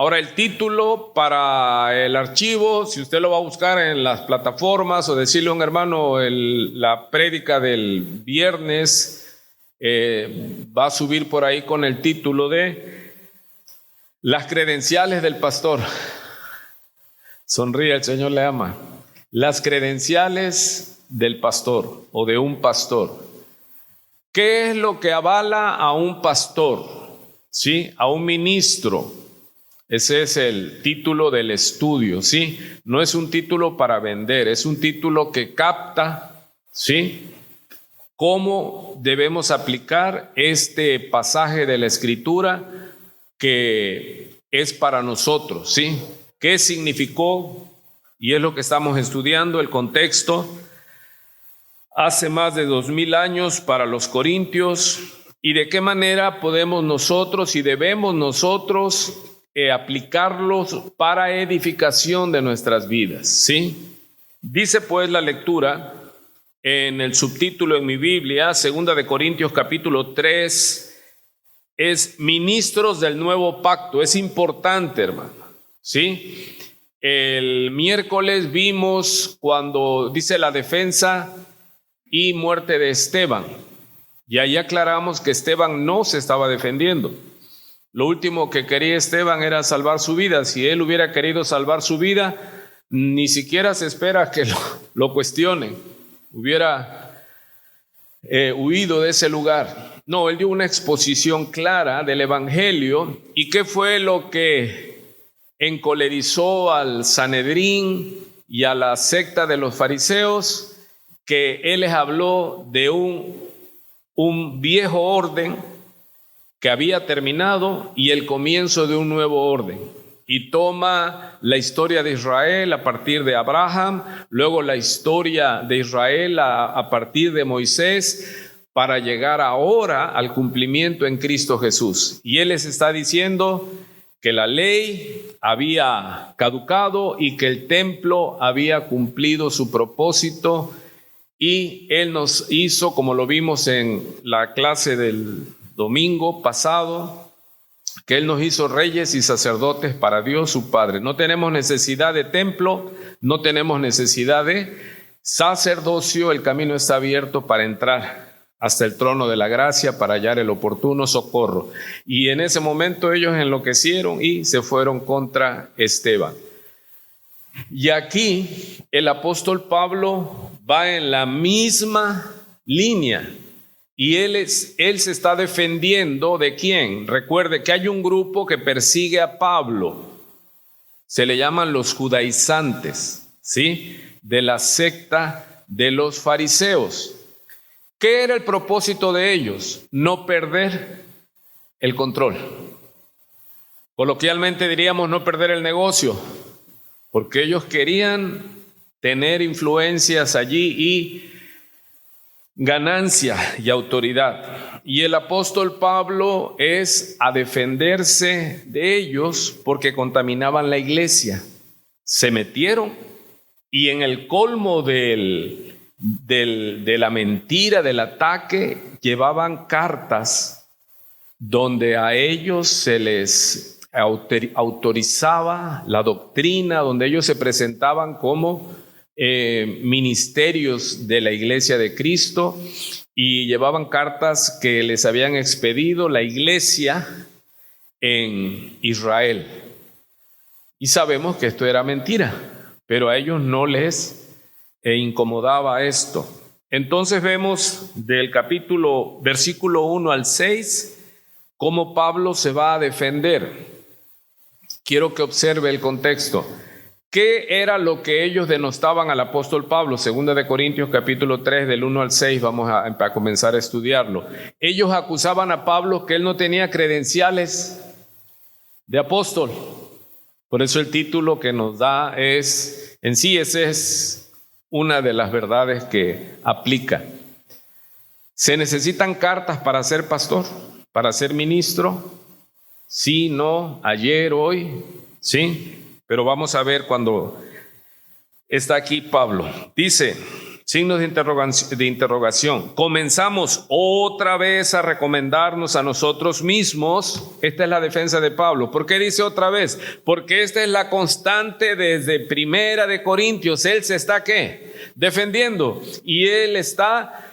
Ahora, el título para el archivo, si usted lo va a buscar en las plataformas o decirle a un hermano la prédica del viernes, va a subir por ahí con el título de Las credenciales del pastor. Sonríe, el Señor le ama. Las credenciales del pastor o de un pastor. ¿Qué es lo que avala a un pastor? ¿Sí? A un ministro. Ese es el título del estudio, ¿sí? No es un título para vender, es un título que capta, ¿sí?, cómo debemos aplicar este pasaje de la Escritura que es para nosotros, ¿sí? ¿Qué significó? Y es lo que estamos estudiando, el contexto. Hace más de 2000 años para los corintios, y de qué manera podemos nosotros y debemos nosotros aplicarlos para edificación de nuestras vidas, ¿sí? Dice pues la lectura en el subtítulo en mi Biblia, 2 Corintios capítulo 3, es ministros del nuevo pacto. Es importante, hermano, ¿sí? El miércoles vimos cuando dice la defensa y muerte de Esteban, y ahí aclaramos que Esteban no se estaba defendiendo. Lo último que quería Esteban era salvar su vida. Si él hubiera querido salvar su vida, ni siquiera se espera que lo cuestionen. Hubiera huido de ese lugar. No, él dio una exposición clara del evangelio. ¿Y qué fue lo que encolerizó al Sanedrín y a la secta de los fariseos? Que él les habló de un viejo orden que había terminado y el comienzo de un nuevo orden. Y toma la historia de Israel a partir de Abraham, luego la historia de Israel a partir de Moisés, para llegar ahora al cumplimiento en Cristo Jesús. Y él les está diciendo que la ley había caducado y que el templo había cumplido su propósito, y él nos hizo, como lo vimos en la clase del domingo pasado, que él nos hizo reyes y sacerdotes para Dios su Padre. No tenemos necesidad de templo, no tenemos necesidad de sacerdocio. El camino está abierto para entrar hasta el trono de la gracia, para hallar el oportuno socorro. Y en ese momento ellos enloquecieron y se fueron contra Esteban. Y aquí el apóstol Pablo va en la misma línea. Y él se está defendiendo ¿de quién? Recuerde que hay un grupo que persigue a Pablo. Se le llaman los judaizantes, ¿sí? De la secta de los fariseos. ¿Qué era el propósito de ellos? No perder el control. Coloquialmente diríamos no perder el negocio, porque ellos querían tener influencias allí y ganancia y autoridad. Y el apóstol Pablo es a defenderse de ellos porque contaminaban la iglesia. Se metieron y en el colmo de la mentira, del ataque, llevaban cartas donde a ellos se les autorizaba la doctrina, donde ellos se presentaban como ministerios de la iglesia de Cristo, y llevaban cartas que les habían expedido la iglesia en Israel. Y sabemos que esto era mentira, pero a ellos no les incomodaba esto. Entonces vemos del versículo 1 al 6, cómo Pablo se va a defender. Quiero que observe el contexto. ¿Qué era lo que ellos denostaban al apóstol Pablo? 2 Corintios capítulo 3 del 1 al 6, vamos a comenzar a estudiarlo. Ellos acusaban a Pablo que él no tenía credenciales de apóstol. Por eso el título que nos da es, en sí, esa es una de las verdades que aplica. ¿Se necesitan cartas para ser pastor? ¿Para ser ministro? Sí, no, ayer, hoy, sí. Pero vamos a ver cuando está aquí Pablo. Dice, Signos de interrogación. Comenzamos otra vez a recomendarnos a nosotros mismos. Esta es la defensa de Pablo. ¿Por qué dice otra vez? Porque esta es la constante desde Primera de Corintios. Él se está, ¿qué? Defendiendo. Y él está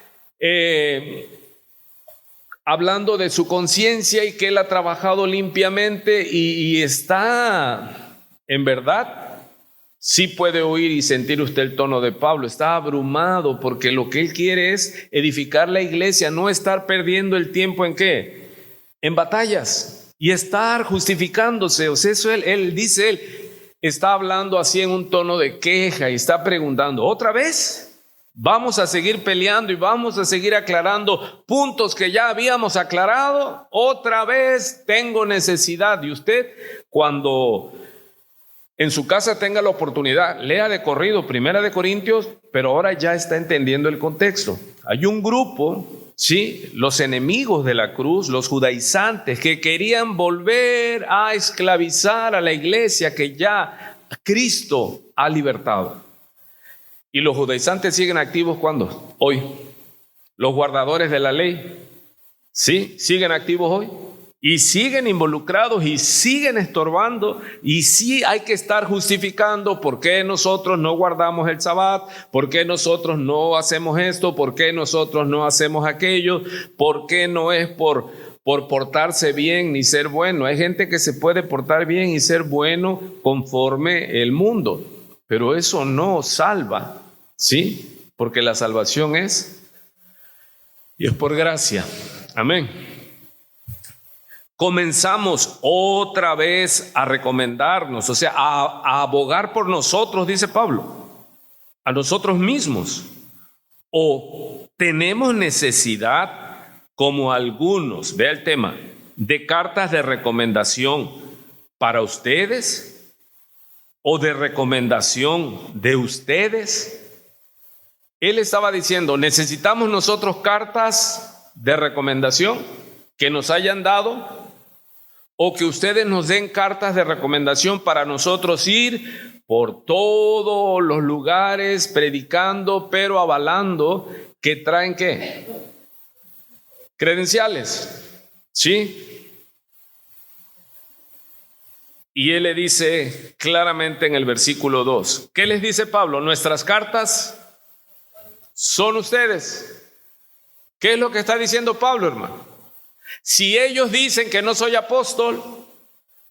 hablando de su conciencia y que él ha trabajado limpiamente y está, en verdad, sí puede oír y sentir usted el tono de Pablo. Está abrumado porque lo que él quiere es edificar la iglesia, no estar perdiendo el tiempo ¿en qué? En batallas y estar justificándose. O sea, eso él dice, él está hablando así en un tono de queja y está preguntando, ¿otra vez? Vamos a seguir peleando y vamos a seguir aclarando puntos que ya habíamos aclarado. Otra vez tengo necesidad. Y usted, cuando en su casa tenga la oportunidad, lea de corrido Primera de Corintios, pero ahora ya está entendiendo el contexto. Hay un grupo, ¿sí? Los enemigos de la cruz, los judaizantes, que querían volver a esclavizar a la iglesia que ya Cristo ha libertado. Y los judaizantes siguen activos ¿cuándo? Hoy. Los guardadores de la ley, ¿sí? Siguen activos hoy. Y siguen involucrados y siguen estorbando. Y sí hay que estar justificando por qué nosotros no guardamos el Sabbat, por qué nosotros no hacemos esto, por qué nosotros no hacemos aquello, por qué no es por portarse bien ni ser bueno. Hay gente que se puede portar bien y ser bueno conforme el mundo, pero eso no salva, ¿sí? Porque la salvación es por gracia. Amén. Comenzamos otra vez a recomendarnos, o sea, a abogar por nosotros, dice Pablo, a nosotros mismos. O tenemos necesidad, como algunos, vea el tema, de cartas de recomendación para ustedes o de recomendación de ustedes. Él estaba diciendo, necesitamos nosotros cartas de recomendación que nos hayan dado, o que ustedes nos den cartas de recomendación para nosotros ir por todos los lugares predicando, pero avalando que traen ¿qué? Credenciales, ¿sí? Y él le dice claramente en el versículo 2, ¿qué les dice Pablo? Nuestras cartas son ustedes. ¿Qué es lo que está diciendo Pablo, hermano? Si ellos dicen que no soy apóstol,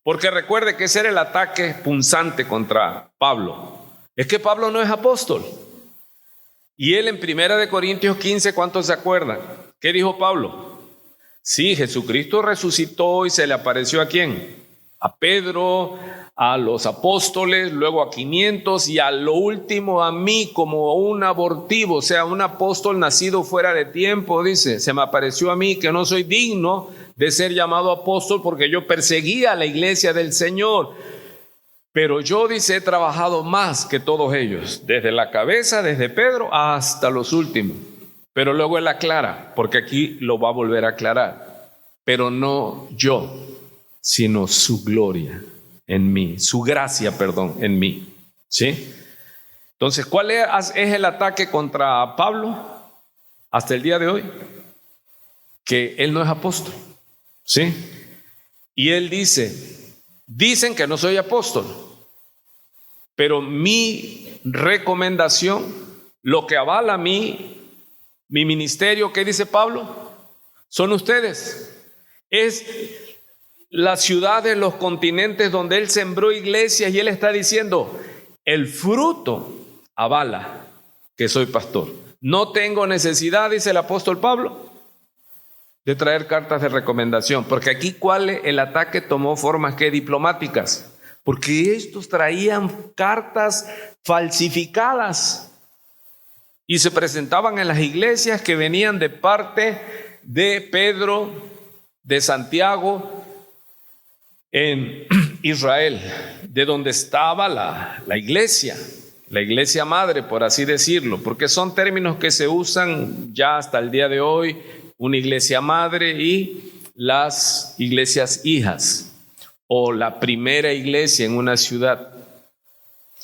porque recuerde que ese era el ataque punzante contra Pablo, es que Pablo no es apóstol. Y él en Primera de Corintios 15, ¿cuántos se acuerdan? ¿Qué dijo Pablo? Sí, Jesucristo resucitó y se le apareció ¿a quién? A Pedro, a los apóstoles, luego a 500 y a lo último a mí como un abortivo, o sea, un apóstol nacido fuera de tiempo, dice, se me apareció a mí que no soy digno de ser llamado apóstol porque yo perseguía a la iglesia del Señor. Pero yo, dice, he trabajado más que todos ellos, desde la cabeza, desde Pedro hasta los últimos. Pero luego él aclara, porque aquí lo va a volver a aclarar, pero no yo, sino su gloria en mí, su gracia, perdón, en mí, ¿sí? Entonces, ¿cuál es el ataque contra Pablo hasta el día de hoy? Que él no es apóstol, ¿sí? Y él dice, dicen que no soy apóstol, pero mi recomendación, lo que avala mi ministerio, ¿qué dice Pablo? Son ustedes. Es las ciudades, los continentes donde él sembró iglesias y él está diciendo, el fruto avala que soy pastor. No tengo necesidad, dice el apóstol Pablo, de traer cartas de recomendación, porque aquí el ataque tomó formas que diplomáticas, porque estos traían cartas falsificadas y se presentaban en las iglesias que venían de parte de Pedro, de Santiago, en Israel, de donde estaba la iglesia madre, por así decirlo, porque son términos que se usan ya hasta el día de hoy, una iglesia madre y las iglesias hijas, o la primera iglesia en una ciudad.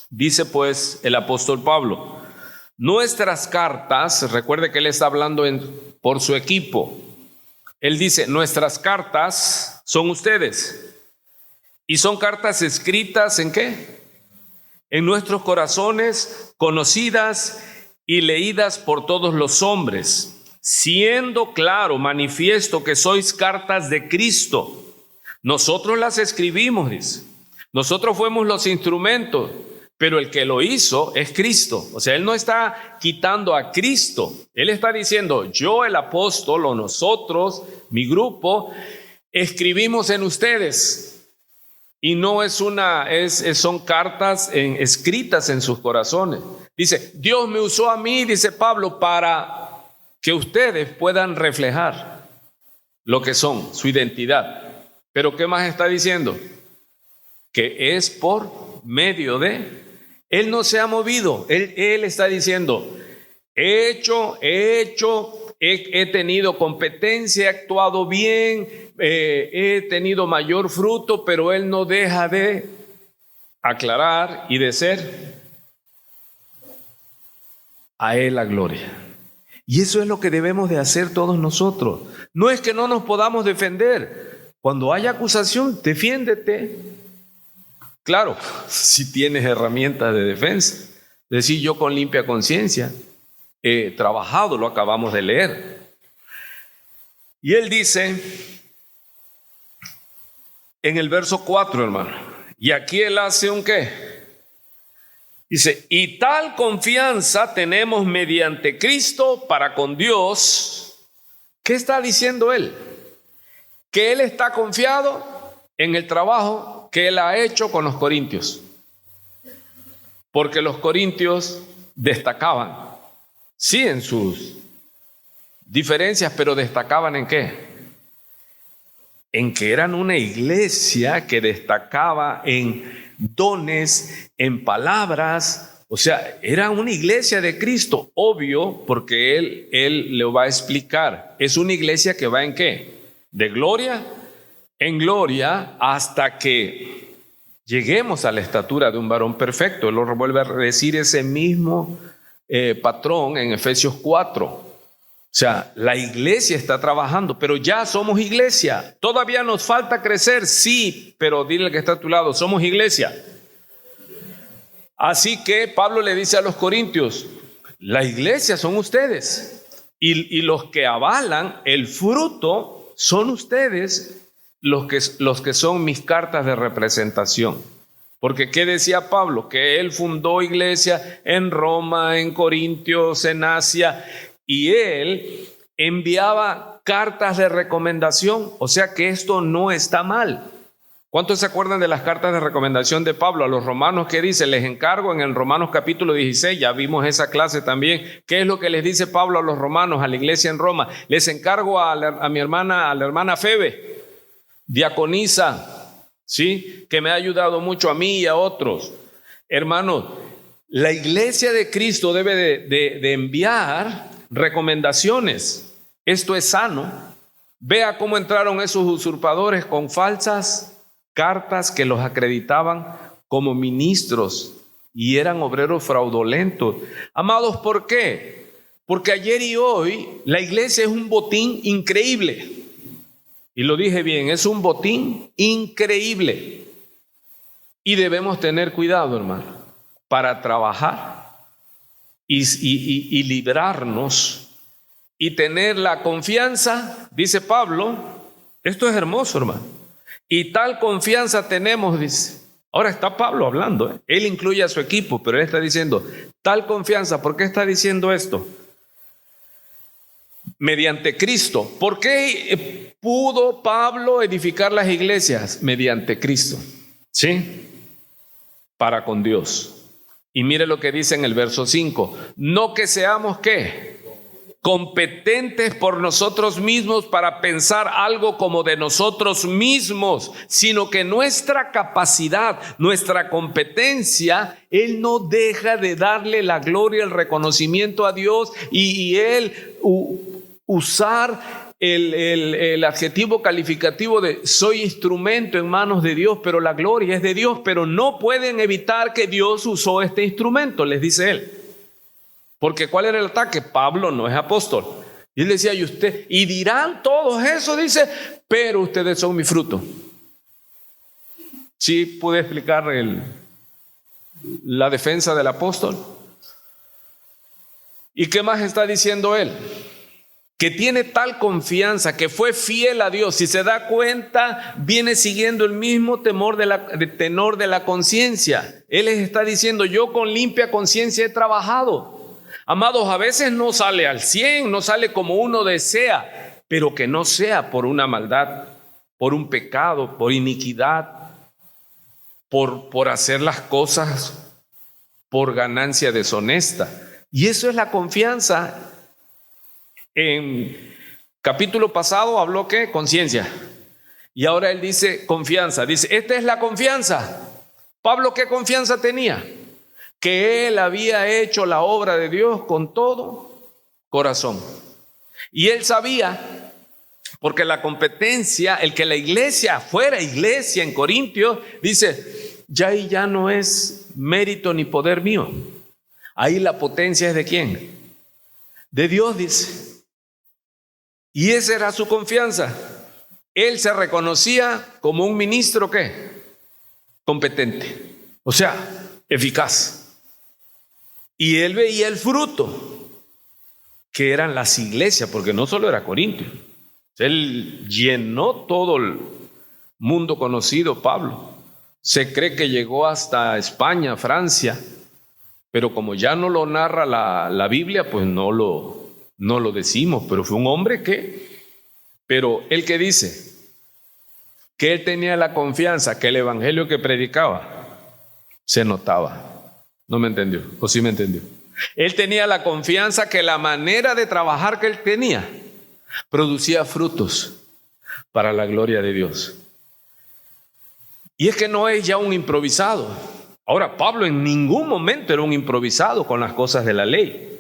Dice pues el apóstol Pablo, Nuestras cartas, recuerde que él está hablando por su equipo. Él dice, nuestras cartas son ustedes. Y son cartas escritas ¿en qué? En nuestros corazones, conocidas y leídas por todos los hombres, siendo claro, manifiesto que sois cartas de Cristo. Nosotros las escribimos, dice. Nosotros fuimos los instrumentos, pero el que lo hizo es Cristo. O sea, él no está quitando a Cristo. Él está diciendo, yo el apóstol o nosotros, mi grupo, escribimos en ustedes. Y no son cartas escritas en sus corazones. Dice, Dios me usó a mí, dice Pablo, para que ustedes puedan reflejar lo que son, su identidad. Pero ¿qué más está diciendo? Que es por medio de... Él no se ha movido. Él está diciendo, he tenido competencia, he actuado bien, he tenido mayor fruto, pero él no deja de aclarar y de ser a él la gloria. Y eso es lo que debemos de hacer todos nosotros. No es que no nos podamos defender. Cuando haya acusación, defiéndete. Claro, si tienes herramientas de defensa. Decir, yo con limpia conciencia he trabajado, lo acabamos de leer. Y él dice en el verso 4, hermano, y aquí él hace un ¿qué? Dice, y tal confianza tenemos mediante Cristo para con Dios. ¿Qué está diciendo él? Que él está confiado en el trabajo que él ha hecho con los corintios. Porque los corintios destacaban, sí, en sus diferencias, pero destacaban ¿en qué? En que eran una iglesia que destacaba en dones, en palabras. O sea, era una iglesia de Cristo, obvio, porque él lo va a explicar. Es una iglesia que va ¿en qué? De gloria en gloria hasta que lleguemos a la estatura de un varón perfecto. Él lo vuelve a decir ese mismo patrón en Efesios 4. O sea, la iglesia está trabajando, pero ya somos iglesia. Todavía nos falta crecer, sí, pero dile al que está a tu lado, somos iglesia. Así que Pablo le dice a los corintios, la iglesia son ustedes. Y los que avalan el fruto son ustedes, los que son mis cartas de representación. Porque ¿qué decía Pablo? Que él fundó iglesia en Roma, en Corintios, en Asia. Y él enviaba cartas de recomendación, o sea que esto no está mal. ¿Cuántos se acuerdan de las cartas de recomendación de Pablo a los romanos que dice? Les encargo en el Romanos capítulo 16, ya vimos esa clase también. ¿Qué es lo que les dice Pablo a los romanos, a la iglesia en Roma? Les encargo a la hermana Febe, diaconisa, ¿sí? Que me ha ayudado mucho a mí y a otros. Hermanos, la iglesia de Cristo debe de enviar recomendaciones. Esto es sano. Vea cómo entraron esos usurpadores con falsas cartas que los acreditaban como ministros y eran obreros fraudulentos. Amados, ¿por qué? Porque ayer y hoy la iglesia es un botín increíble. Y lo dije bien, es un botín increíble. Y debemos tener cuidado, hermano, para trabajar y librarnos y tener la confianza, dice Pablo. Esto es hermoso, hermano. Y tal confianza tenemos, dice. Ahora está Pablo hablando, Él incluye a su equipo, pero él está diciendo tal confianza. ¿Por qué está diciendo esto? Mediante Cristo. ¿Por qué pudo Pablo edificar las iglesias? Mediante Cristo, ¿sí? Para con Dios. Y mire lo que dice en el verso 5. No que seamos, ¿qué? Competentes por nosotros mismos para pensar algo como de nosotros mismos, sino que nuestra capacidad, nuestra competencia, Él no deja de darle la gloria, el reconocimiento a Dios y Él usar el adjetivo calificativo de soy instrumento en manos de Dios, pero la gloria es de Dios, pero no pueden evitar que Dios usó este instrumento, les dice Él. Porque ¿cuál era el ataque? Pablo no es apóstol. Y él decía, y dirán todos eso, dice, pero ustedes son mi fruto. ¿Sí pude explicar la defensa del apóstol? ¿Y qué más está diciendo él? Que tiene tal confianza, que fue fiel a Dios. Si se da cuenta, viene siguiendo el mismo tenor de la conciencia. Él les está diciendo, yo con limpia conciencia he trabajado. Amados, a veces no sale al 100, no sale como uno desea, pero que no sea por una maldad, por un pecado, por iniquidad, por hacer las cosas por ganancia deshonesta. Y eso es la confianza. En capítulo pasado habló ¿qué? Conciencia. Y ahora él dice confianza. Dice, esta es la confianza. Pablo, ¿qué confianza tenía? Que él había hecho la obra de Dios con todo corazón. Y él sabía, porque la competencia, el que la iglesia fuera iglesia en Corintios, dice, ya no es mérito ni poder mío. Ahí la potencia es ¿de quién? De Dios, dice. Y esa era su confianza. Él se reconocía como un ministro ¿qué? Competente, o sea, eficaz. Y él veía el fruto, que eran las iglesias, porque no solo era Corintio. Él llenó todo el mundo conocido, Pablo. Se cree que llegó hasta España, Francia, pero como ya no lo narra la Biblia, pues no lo decimos, pero fue un hombre pero él que dice que él tenía la confianza que el evangelio que predicaba se notaba. ¿No me entendió? ¿O sí me entendió? Él tenía la confianza que la manera de trabajar que él tenía producía frutos para la gloria de Dios. Y es que no es ya un improvisado. Ahora, Pablo en ningún momento era un improvisado con las cosas de la ley.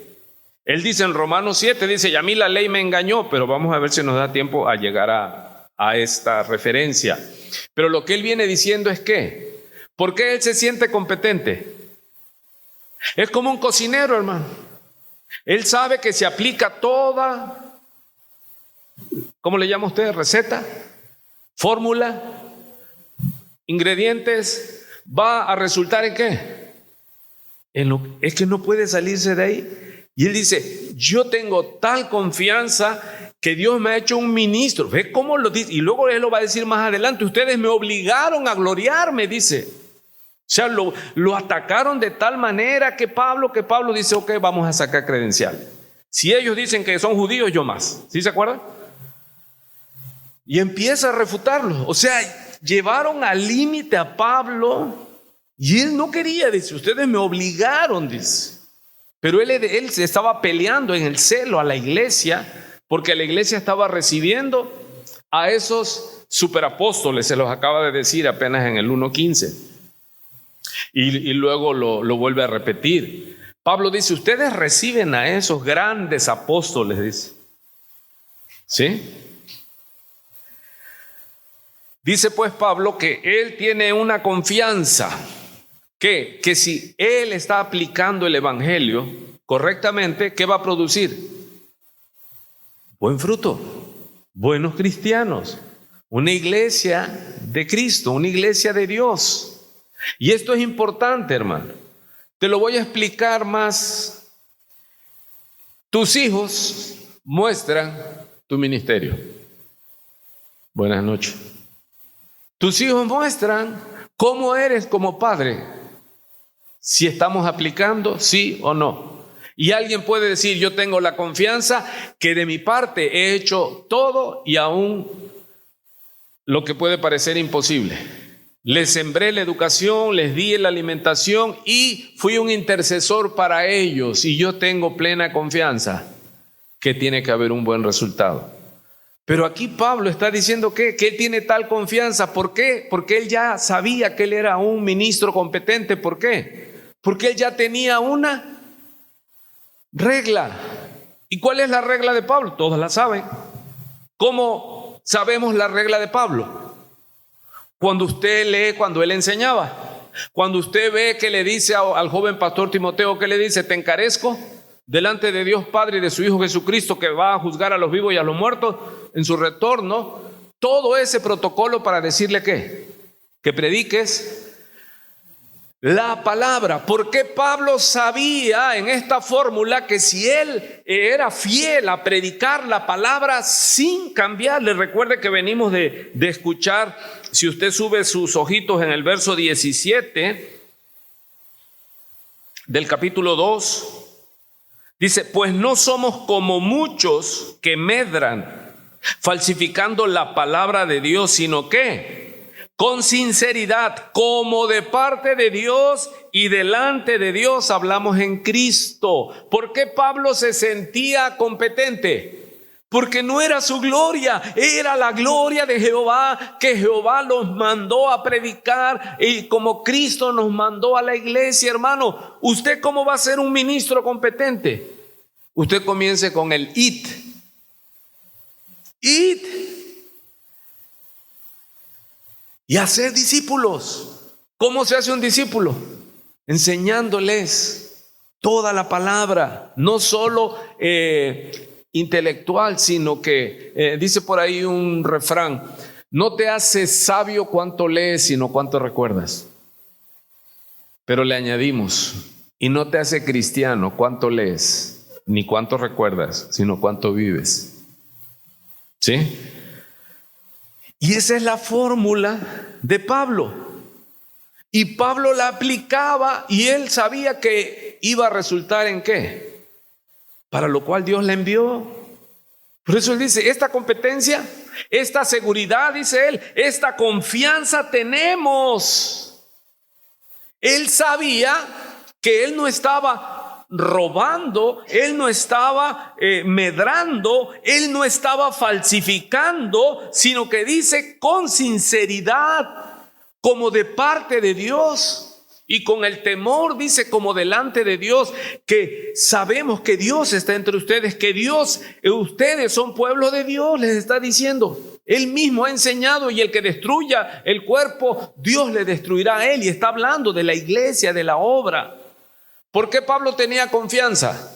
Él dice en Romanos 7, dice, y a mí la ley me engañó, pero vamos a ver si nos da tiempo a llegar a esta referencia. Pero lo que él viene diciendo es que, ¿por qué él se siente competente? Es como un cocinero, hermano. Él sabe que se aplica toda, ¿cómo le llama usted? Receta, fórmula, ingredientes, va a resultar ¿en qué? Es que no puede salirse de ahí. Y él dice, yo tengo tal confianza que Dios me ha hecho un ministro. ¿Ve cómo lo dice? Y luego él lo va a decir más adelante, ustedes me obligaron a gloriarme, dice. O sea, lo atacaron de tal manera que Pablo dice, ok, vamos a sacar credencial. Si ellos dicen que son judíos, yo más. ¿Sí se acuerdan? Y empieza a refutarlo. O sea, llevaron al límite a Pablo y él no quería, dice, ustedes me obligaron, dice. Pero él se estaba peleando en el celo a la iglesia, porque la iglesia estaba recibiendo a esos superapóstoles, se los acaba de decir apenas en el 1:15. Y luego lo vuelve a repetir. Pablo dice, ustedes reciben a esos grandes apóstoles, dice. ¿Sí? Dice pues Pablo que él tiene una confianza que si él está aplicando el evangelio correctamente, ¿qué va a producir? Buen fruto, buenos cristianos, una iglesia de Cristo, una iglesia de Dios. Y esto es importante, hermano. Te lo voy a explicar más. Tus hijos muestran tu ministerio. Buenas noches. Tus hijos muestran cómo eres como padre, si estamos aplicando, sí o no. Y alguien puede decir, yo tengo la confianza que de mi parte he hecho todo y aún lo que puede parecer imposible. Les sembré la educación, les di la alimentación y fui un intercesor para ellos. Y yo tengo plena confianza que tiene que haber un buen resultado. Pero aquí Pablo está diciendo que él tiene tal confianza. ¿Por qué? Porque él ya sabía que él era un ministro competente. ¿Por qué? Porque él ya tenía una regla. ¿Y cuál es la regla de Pablo? Todos la saben. ¿Cómo sabemos la regla de Pablo? Cuando usted lee, cuando él enseñaba. Cuando usted ve que le dice al joven pastor Timoteo, que le dice, te encarezco delante de Dios Padre y de su Hijo Jesucristo, que va a juzgar a los vivos y a los muertos en su retorno, todo ese protocolo para decirle ¿qué? Que prediques la palabra. Porque Pablo sabía en esta fórmula que si él era fiel a predicar la palabra sin cambiarle, recuerde que venimos de escuchar, si usted sube sus ojitos en el verso 17 del capítulo 2, dice: pues no somos como muchos que medran falsificando la palabra de Dios, sino que con sinceridad, como de parte de Dios y delante de Dios, hablamos en Cristo. ¿Por qué Pablo se sentía competente? Porque no era su gloria, era la gloria de Jehová, que Jehová los mandó a predicar, y como Cristo nos mandó a la iglesia. Hermano, ¿usted cómo va a ser un ministro competente? Usted comience con el id. Y hacer discípulos. ¿Cómo se hace un discípulo? Enseñándoles toda la palabra, no solo intelectual, sino que dice por ahí un refrán: no te hace sabio cuánto lees, sino cuánto recuerdas. Pero le añadimos: y no te hace cristiano cuánto lees, ni cuánto recuerdas, sino cuánto vives. ¿Sí? Y esa es la fórmula de Pablo. Y Pablo la aplicaba y él sabía que iba a resultar en ¿qué? Para lo cual Dios la envió. Por eso él dice: esta competencia, esta seguridad, dice él, esta confianza tenemos. Él sabía que él no estaba robando, él no estaba medrando, él no estaba falsificando, sino que dice con sinceridad, como de parte de Dios, y con el temor, dice, como delante de Dios, que sabemos que Dios está entre ustedes, que ustedes son pueblo de Dios, les está diciendo. Él mismo ha enseñado: y el que destruya el cuerpo, Dios le destruirá a él. Y está hablando de la iglesia, de la obra. ¿Por qué Pablo tenía confianza?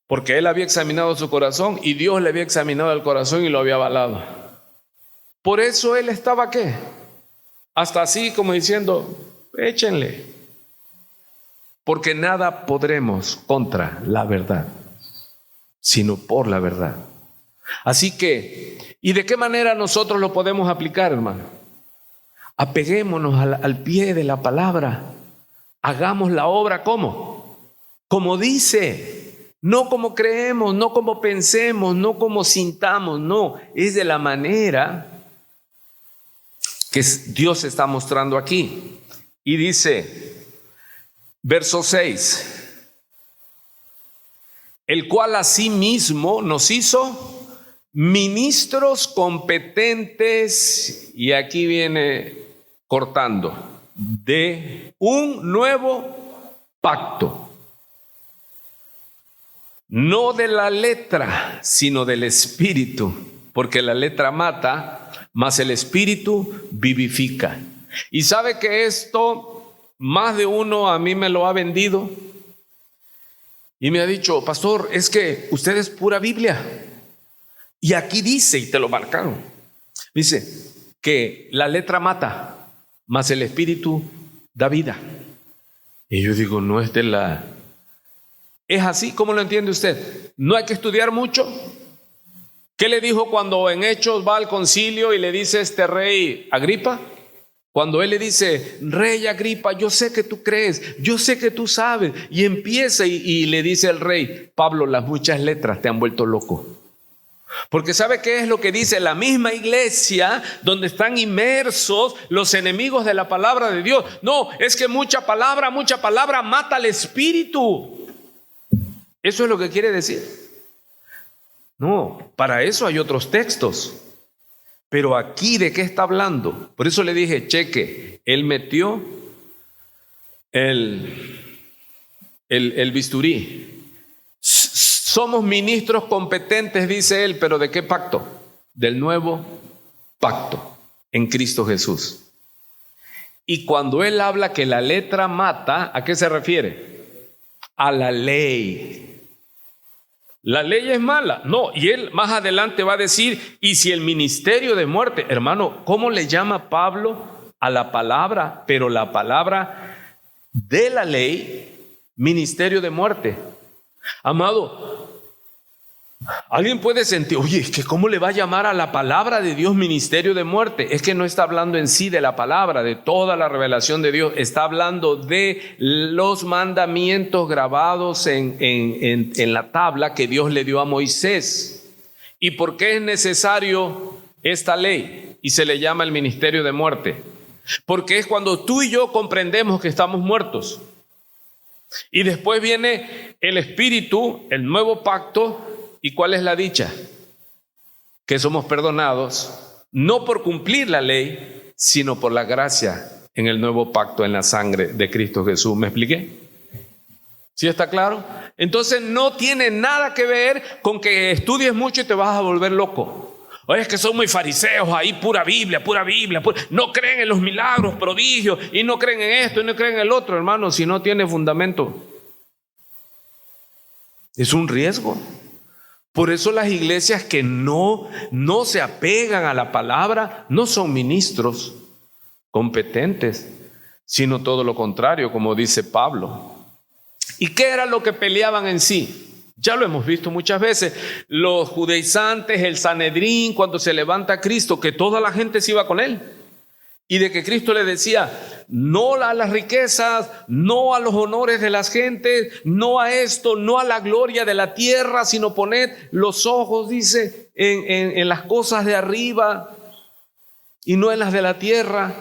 Porque él había examinado su corazón y Dios le había examinado el corazón y lo había avalado. Por eso él estaba ¿qué? Hasta así como diciendo: échenle. Porque nada podremos contra la verdad, sino por la verdad. Así que, ¿y de qué manera nosotros lo podemos aplicar, hermano? Apeguémonos al pie de la palabra. Hagamos la obra ¿cómo? Como dice, no como creemos, no como pensemos, no como sintamos, no, es de la manera que Dios está mostrando aquí. Y dice, verso 6, el cual asimismo nos hizo ministros competentes, y aquí viene cortando, de un nuevo pacto, no de la letra, sino del espíritu, porque la letra mata, mas el espíritu vivifica. Y sabe que esto más de uno a mí me lo ha vendido y me ha dicho: pastor, es que usted es pura Biblia, y aquí dice, y te lo marcaron, dice que la letra mata, mas el espíritu da vida. Y yo digo: no es de la... ¿Es así? ¿Cómo lo entiende usted? ¿No hay que estudiar mucho? ¿Qué le dijo cuando en Hechos va al concilio y le dice rey Agripa? Cuando él le dice: rey Agripa, yo sé que tú crees, yo sé que tú sabes. Y empieza y le dice el rey: Pablo, las muchas letras te han vuelto loco. Porque ¿sabe qué es lo que dice la misma iglesia donde están inmersos los enemigos de la palabra de Dios? No, es que mucha palabra mata al espíritu. ¿Eso es lo que quiere decir? No, para eso hay otros textos. Pero aquí, ¿de qué está hablando? Por eso le dije, cheque, él metió el bisturí. Somos ministros competentes, dice él, pero ¿de qué pacto? Del nuevo pacto en Cristo Jesús. Y cuando él habla que la letra mata, ¿a qué se refiere? a la ley. La ley es mala. No, y él más adelante va a decir, y si el ministerio de muerte, hermano, ¿cómo le llama Pablo a la palabra? Pero la palabra de la ley, ministerio de muerte. Amado, alguien puede sentir, oye, es que ¿cómo le va a llamar a la palabra de Dios ministerio de muerte? Es que no está hablando en sí de la palabra, de toda la revelación de Dios. Está hablando de los mandamientos grabados en la tabla que Dios le dio a Moisés. ¿Y por qué es necesario esta ley? Y se le llama el ministerio de muerte. Porque es cuando tú y yo comprendemos que estamos muertos. Y después viene el Espíritu, el nuevo pacto. ¿Y cuál es la dicha? Que somos perdonados, no por cumplir la ley, sino por la gracia en el nuevo pacto en la sangre de Cristo Jesús. ¿Me expliqué? ¿Sí está claro? Entonces no tiene nada que ver con que estudies mucho y te vas a volver loco. Oye, es que son muy fariseos ahí, pura Biblia. No creen en los milagros, prodigios, y no creen en esto y no creen en el otro, hermano, si no tiene fundamento. Es un riesgo. Por eso las iglesias que no se apegan a la palabra no son ministros competentes, sino todo lo contrario, como dice Pablo. ¿Y qué era lo que peleaban en sí? Ya lo hemos visto muchas veces. Los judaizantes, el Sanedrín, cuando se levanta Cristo, que toda la gente se iba con él. Y de que Cristo le decía, no a las riquezas, no a los honores de las gentes, no a esto, no a la gloria de la tierra, sino poned los ojos, dice, en las cosas de arriba y no en las de la tierra.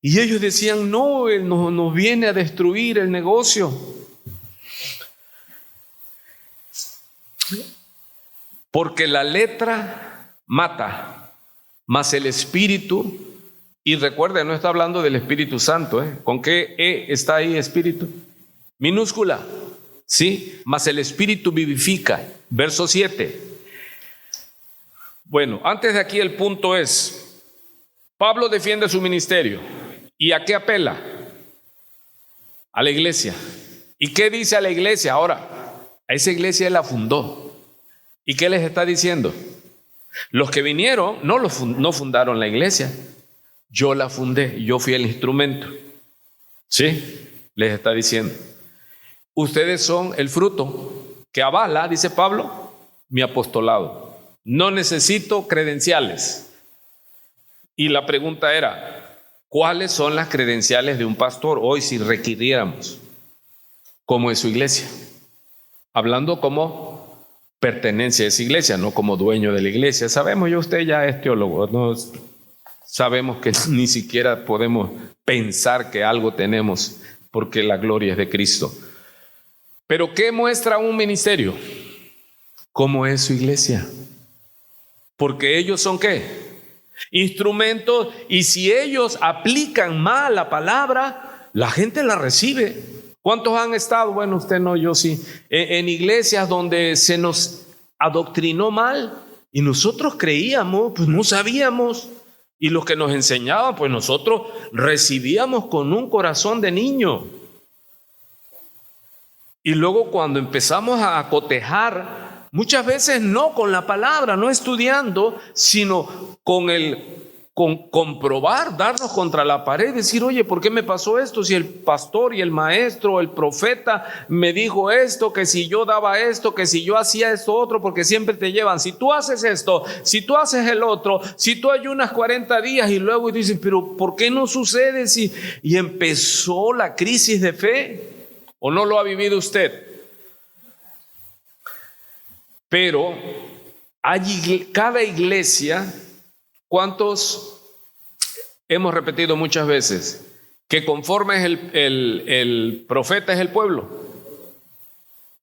Y ellos decían, no, Él nos viene a destruir el negocio. Porque la letra mata, mas el espíritu. Y recuerde, no está hablando del Espíritu Santo, ¿eh? ¿Con qué E está ahí espíritu? Minúscula, ¿sí? Mas el Espíritu vivifica. Verso 7. Bueno, antes de aquí el punto es, Pablo defiende su ministerio. ¿Y a qué apela? A la iglesia. ¿Y qué dice a la iglesia? Ahora, a esa iglesia él la fundó. ¿Y qué les está diciendo? Los que vinieron no fundaron la iglesia. Yo la fundé, yo fui el instrumento. ¿Sí? Les está diciendo. Ustedes son el fruto que avala, dice Pablo, mi apostolado. No necesito credenciales. Y la pregunta era, ¿cuáles son las credenciales de un pastor hoy si requiriéramos? ¿Cómo es su iglesia? Hablando como pertenencia a esa iglesia, no como dueño de la iglesia. Sabemos, usted ya es teólogo, no sabemos que ni siquiera podemos pensar que algo tenemos porque la gloria es de Cristo. Pero ¿qué muestra un ministerio? ¿Cómo es su iglesia? Porque ellos son ¿qué? Instrumentos, y si ellos aplican mal la palabra, la gente la recibe. ¿Cuántos han estado? Bueno, usted no, yo sí. En iglesias donde se nos adoctrinó mal y nosotros creíamos, pues no sabíamos. Y los que nos enseñaban, pues nosotros recibíamos con un corazón de niño. Y luego cuando empezamos a cotejar, muchas veces no con la palabra, no estudiando, sino con comprobar, darnos contra la pared, decir, oye, ¿por qué me pasó esto? Si el pastor y el maestro, el profeta me dijo esto, que si yo daba esto, que si yo hacía esto otro, porque siempre te llevan, si tú haces esto, si tú haces el otro, si tú ayunas 40 días y luego dices, pero ¿por qué no sucede? Y empezó la crisis de fe, ¿o no lo ha vivido usted? Pero cada iglesia, ¿cuántos hemos repetido muchas veces? Que conforme es el profeta es el pueblo.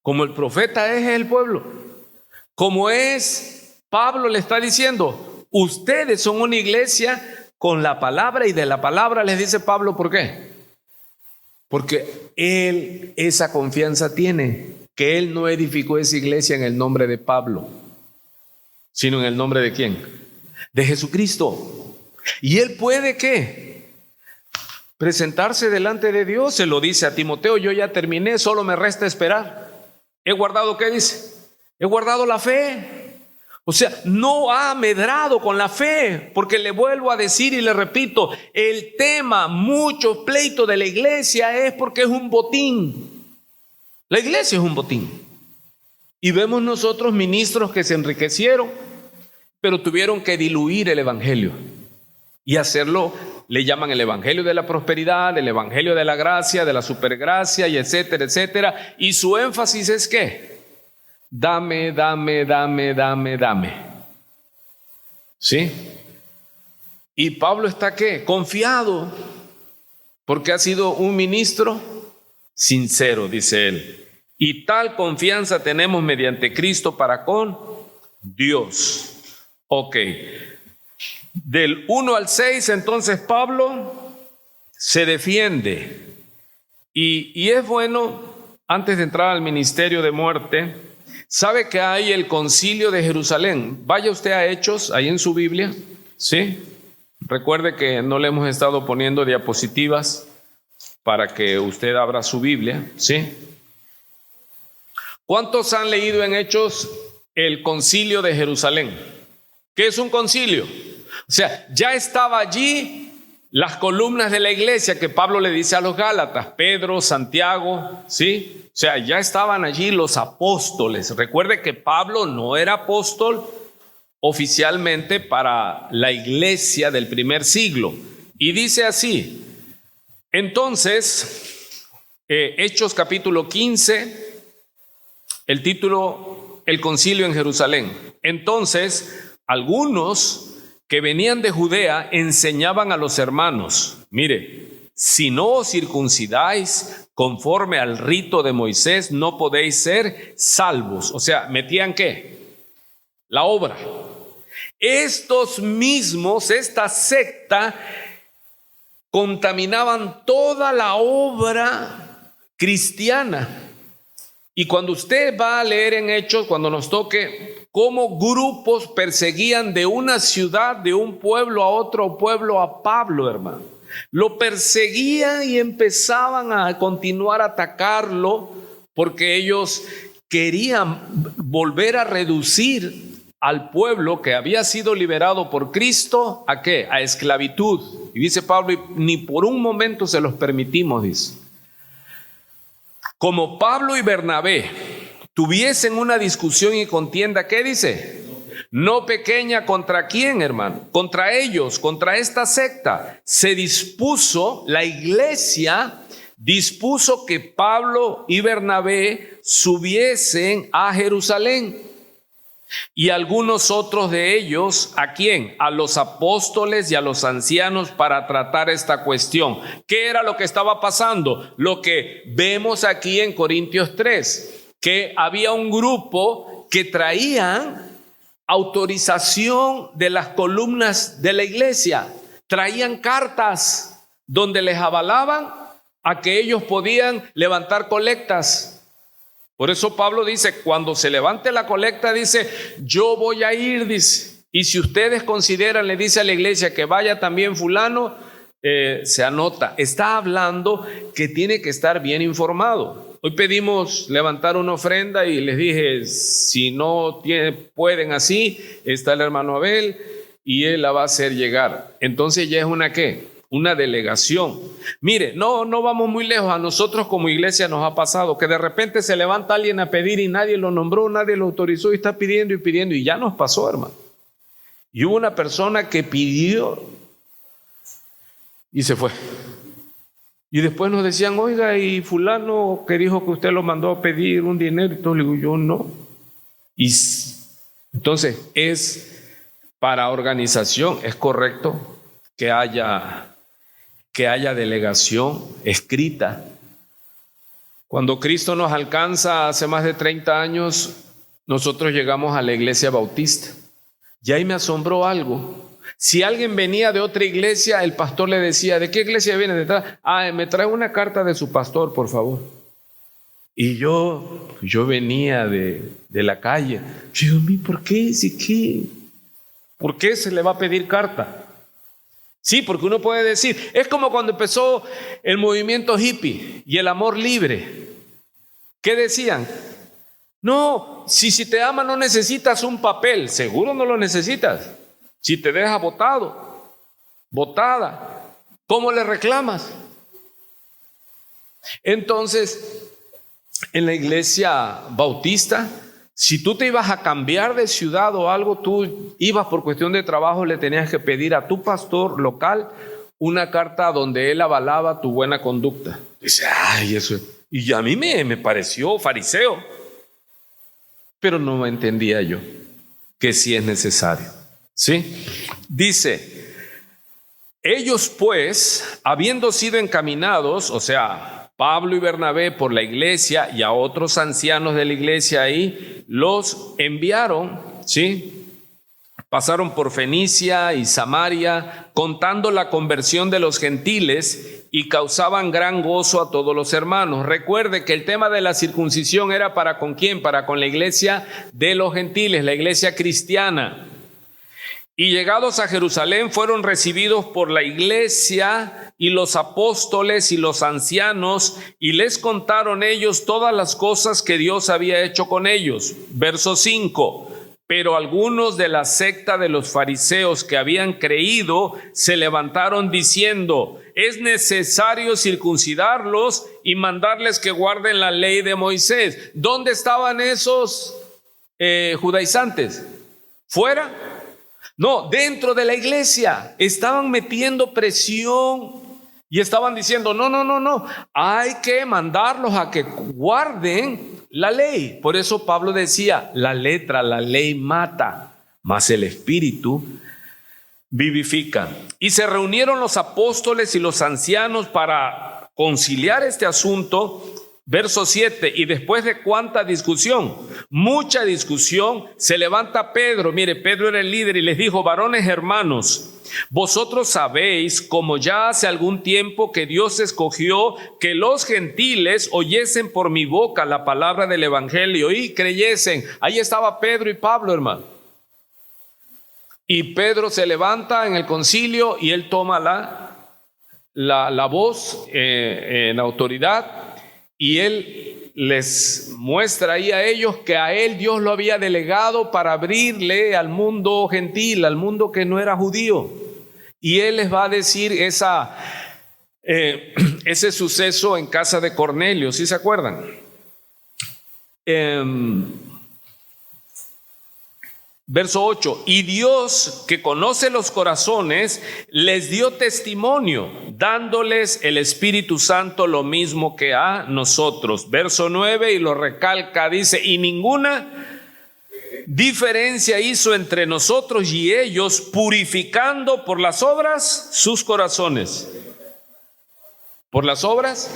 Como el profeta es el pueblo. Como es, Pablo le está diciendo, ustedes son una iglesia con la palabra, y de la palabra les dice Pablo, ¿por qué? Porque él esa confianza tiene, que él no edificó esa iglesia en el nombre de Pablo, sino en el nombre de ¿quién? De Jesucristo. Y él puede ¿qué? presentarse delante de Dios. Se lo dice a Timoteo: yo ya terminé, solo me resta esperar. He guardado, ¿qué dice? He guardado la fe. O sea, no ha medrado con la fe, porque le vuelvo a decir y le repito, el tema, muchos pleitos de la iglesia es porque es un botín. La iglesia es un botín. Y vemos nosotros ministros que se enriquecieron, pero tuvieron que diluir el evangelio y hacerlo, le llaman el evangelio de la prosperidad, el evangelio de la gracia, de la supergracia, y etcétera, etcétera. Y su énfasis es ¿qué? Dame, dame, dame, dame, dame. ¿Sí? Y Pablo está ¿qué? Confiado, porque ha sido un ministro sincero, dice él. Y tal confianza tenemos mediante Cristo para con Dios. Ok. Del 1 al 6, entonces Pablo se defiende. Y es bueno, antes de entrar al ministerio de muerte, sabe que hay el concilio de Jerusalén. Vaya usted a Hechos, ahí en su Biblia, ¿sí? Recuerde que no le hemos estado poniendo diapositivas para que usted abra su Biblia, ¿sí? ¿Cuántos han leído en Hechos el concilio de Jerusalén? ¿Qué es un concilio? O sea, ya estaba allí las columnas de la iglesia que Pablo le dice a los Gálatas, Pedro, Santiago, ¿sí? O sea, ya estaban allí los apóstoles. Recuerde que Pablo no era apóstol oficialmente para la iglesia del primer siglo. Y dice así, entonces, Hechos capítulo 15, el título, el concilio en Jerusalén. Entonces, algunos que venían de Judea enseñaban a los hermanos, mire, si no os circuncidáis conforme al rito de Moisés, no podéis ser salvos. O sea, ¿metían qué? La obra. Estos mismos, esta secta, contaminaban toda la obra cristiana. Y cuando usted va a leer en Hechos, cuando nos toque, cómo grupos perseguían de una ciudad, de un pueblo a otro pueblo a Pablo, hermano. Lo perseguían y empezaban a continuar a atacarlo porque ellos querían volver a reducir al pueblo que había sido liberado por Cristo, ¿a qué? A esclavitud. Y dice Pablo, ni por un momento se los permitimos, dice. Como Pablo y Bernabé tuviesen una discusión y contienda, ¿qué dice? No pequeña, ¿contra quién, hermano? Contra ellos, contra esta secta. Se dispuso, la iglesia dispuso que Pablo y Bernabé subiesen a Jerusalén. Y algunos otros de ellos, ¿a quién? A los apóstoles y a los ancianos para tratar esta cuestión. ¿Qué era lo que estaba pasando? Lo que vemos aquí en Corintios 3, que había un grupo que traían autorización de las columnas de la iglesia, traían cartas donde les avalaban a que ellos podían levantar colectas. Por eso Pablo dice, cuando se levante la colecta, dice, yo voy a ir, dice, y si ustedes consideran, le dice a la iglesia que vaya también fulano, se anota. Está hablando que tiene que estar bien informado. Hoy pedimos levantar una ofrenda y les dije, si no pueden así, está el hermano Abel y él la va a hacer llegar. Entonces ya es una ¿qué? Una delegación. Mire, no vamos muy lejos. A nosotros como iglesia nos ha pasado que de repente se levanta alguien a pedir y nadie lo nombró, nadie lo autorizó y está pidiendo y pidiendo, y ya nos pasó, hermano. Y hubo una persona que pidió y se fue. Y después nos decían, oiga, y fulano que dijo que usted lo mandó a pedir un dinero, y todo, le digo, yo no. Y entonces es para organización, es correcto que haya delegación escrita. Cuando Cristo nos alcanza hace más de 30 años, nosotros llegamos a la iglesia bautista. Y ahí me asombró algo. Si alguien venía de otra iglesia, el pastor le decía, ¿de qué iglesia viene? Me trae una carta de su pastor, por favor. Y yo venía de la calle. Yo digo, ¿por qué? ¿Por qué se le va a pedir carta? Sí, porque uno puede decir, es como cuando empezó el movimiento hippie y el amor libre. ¿Qué decían? No, si te ama no necesitas un papel, seguro no lo necesitas. Si te deja botado, botada, ¿cómo le reclamas? Entonces, en la iglesia bautista, si tú te ibas a cambiar de ciudad o algo, tú ibas por cuestión de trabajo, le tenías que pedir a tu pastor local una carta donde él avalaba tu buena conducta. Dice, ay, eso. Y a mí me pareció fariseo, pero no entendía yo que sí es necesario. ¿Sí? Dice, ellos pues, habiendo sido encaminados, o sea, Pablo y Bernabé por la iglesia y a otros ancianos de la iglesia ahí, los enviaron, ¿sí? Pasaron por Fenicia y Samaria, contando la conversión de los gentiles y causaban gran gozo a todos los hermanos. Recuerde que el tema de la circuncisión era para con quién, para con la iglesia de los gentiles, la iglesia cristiana. Y llegados a Jerusalén fueron recibidos por la iglesia y los apóstoles y los ancianos, y les contaron ellos todas las cosas que Dios había hecho con ellos. Verso 5. Pero algunos de la secta de los fariseos que habían creído se levantaron diciendo, es necesario circuncidarlos y mandarles que guarden la ley de Moisés. ¿Dónde estaban esos judaizantes? ¿Fuera? No, dentro de la iglesia estaban metiendo presión y estaban diciendo, no, hay que mandarlos a que guarden la ley. Por eso Pablo decía, la ley mata, mas el espíritu vivifica. Y se reunieron los apóstoles y los ancianos para conciliar este asunto. Verso 7, y después de cuánta discusión, mucha discusión, se levanta Pedro, mire, Pedro era el líder y les dijo, varones hermanos, vosotros sabéis, como ya hace algún tiempo que Dios escogió que los gentiles oyesen por mi boca la palabra del evangelio y creyesen. Ahí estaba Pedro y Pablo, hermano. Y Pedro se levanta en el concilio y él toma la voz en autoridad. Y él les muestra ahí a ellos que a él Dios lo había delegado para abrirle al mundo gentil, al mundo que no era judío. Y él les va a decir ese suceso en casa de Cornelio, ¿sí se acuerdan? Verso 8, y Dios que conoce los corazones les dio testimonio, dándoles el Espíritu Santo lo mismo que a nosotros. Verso 9, y lo recalca, dice, y ninguna diferencia hizo entre nosotros y ellos, purificando por las obras sus corazones. ¿Por las obras?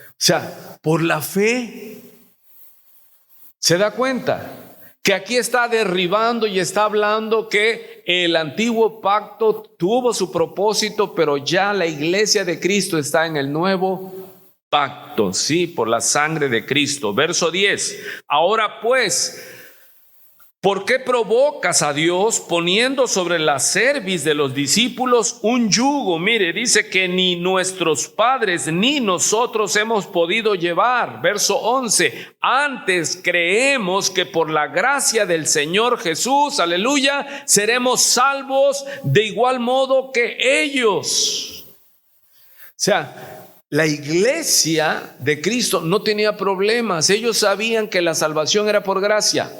O sea, por la fe. ¿Se da cuenta? Que aquí está derribando y está hablando que el antiguo pacto tuvo su propósito, pero ya la iglesia de Cristo está en el nuevo pacto, sí, por la sangre de Cristo. Verso 10, ahora pues, ¿por qué provocas a Dios poniendo sobre la cerviz de los discípulos un yugo? Mire, dice que ni nuestros padres ni nosotros hemos podido llevar. Verso 11, antes creemos que por la gracia del Señor Jesús, aleluya, seremos salvos de igual modo que ellos. O sea, la iglesia de Cristo no tenía problemas. Ellos sabían que la salvación era por gracia.